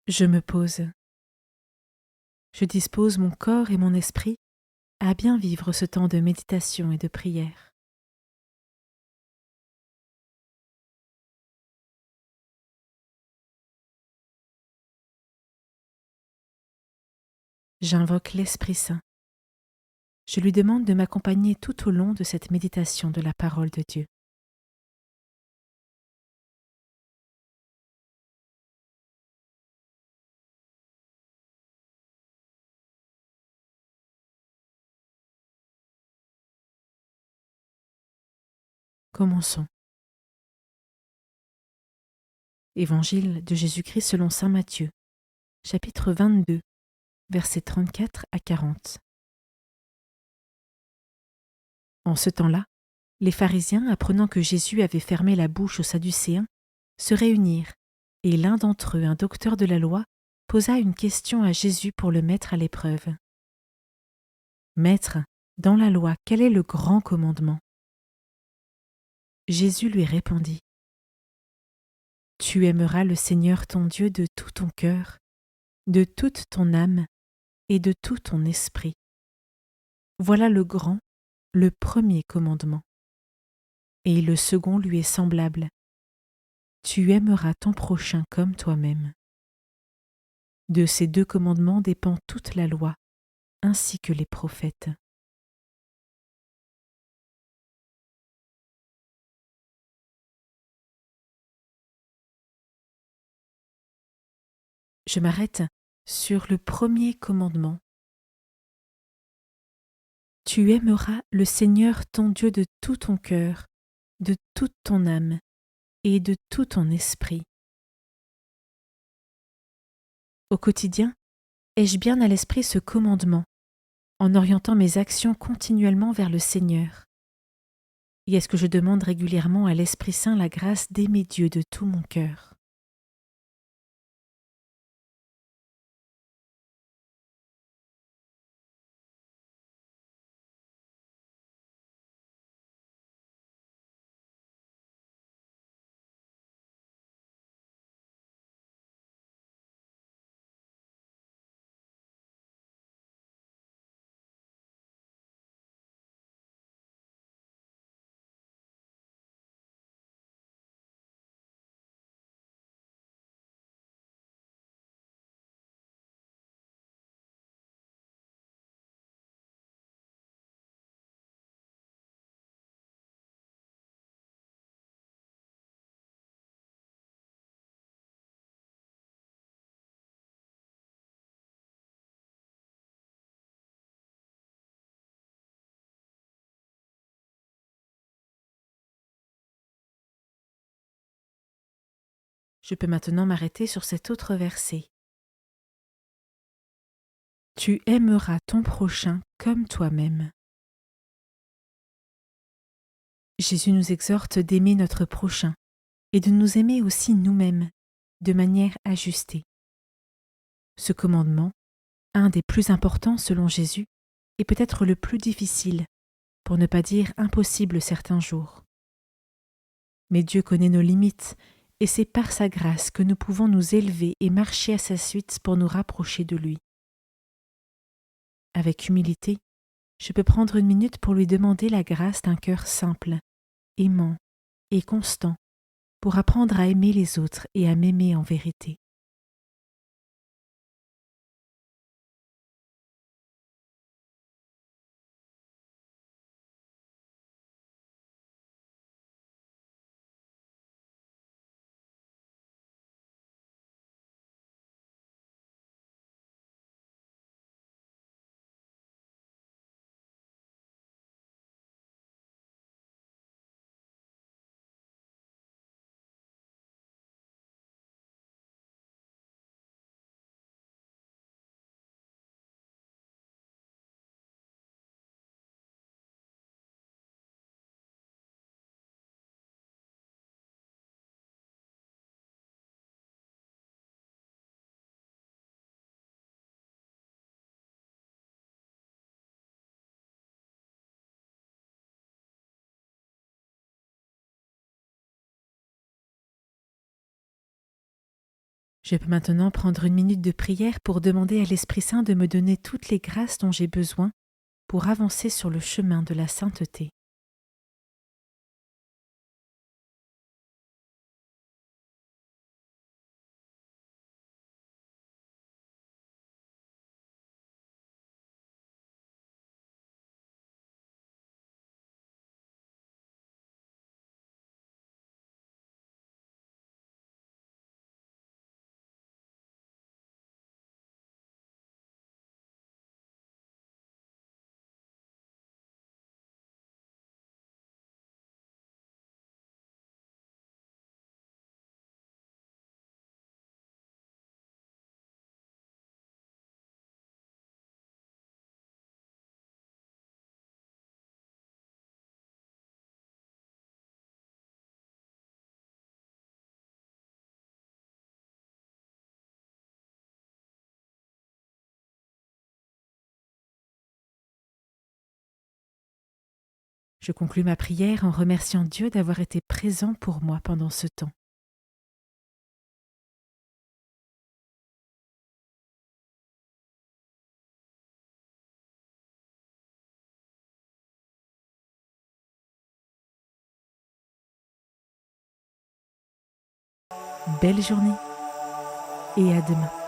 Je me pose. Je dispose mon corps et mon esprit à bien vivre ce temps de méditation et de prière. J'invoque l'Esprit Saint. Je lui demande de m'accompagner tout au long de cette méditation de la parole de Dieu. Commençons. Évangile de Jésus-Christ selon saint Matthieu, chapitre 22, versets 34 à 40. En ce temps-là, les pharisiens, apprenant que Jésus avait fermé la bouche aux Sadducéens, se réunirent, et l'un d'entre eux, un docteur de la loi, posa une question à Jésus pour le mettre à l'épreuve. Maître, dans la loi, quel est le grand commandement? Jésus lui répondit. Tu aimeras le Seigneur ton Dieu de tout ton cœur, de toute ton âme et de tout ton esprit. Voilà le grand, le premier commandement. Et le second lui est semblable. Tu aimeras ton prochain comme toi-même. De ces deux commandements dépend toute la loi, ainsi que les prophètes. Je m'arrête sur le premier commandement. Tu aimeras le Seigneur ton Dieu de tout ton cœur, de toute ton âme et de tout ton esprit. Au quotidien, ai-je bien à l'esprit ce commandement, en orientant mes actions continuellement vers le Seigneur? Et est-ce que je demande régulièrement à l'Esprit Saint la grâce d'aimer Dieu de tout mon cœur? Je peux maintenant m'arrêter sur cet autre verset. Tu aimeras ton prochain comme toi-même. Jésus nous exhorte d'aimer notre prochain et de nous aimer aussi nous-mêmes, de manière ajustée. Ce commandement, un des plus importants selon Jésus, est peut-être le plus difficile, pour ne pas dire impossible certains jours. Mais Dieu connaît nos limites, et c'est par sa grâce que nous pouvons nous élever et marcher à sa suite pour nous rapprocher de lui. Avec humilité, je peux prendre une minute pour lui demander la grâce d'un cœur simple, aimant et constant, pour apprendre à aimer les autres et à m'aimer en vérité. Je peux maintenant prendre une minute de prière pour demander à l'Esprit Saint de me donner toutes les grâces dont j'ai besoin pour avancer sur le chemin de la sainteté. Je conclus ma prière en remerciant Dieu d'avoir été présent pour moi pendant ce temps. Belle journée et à demain.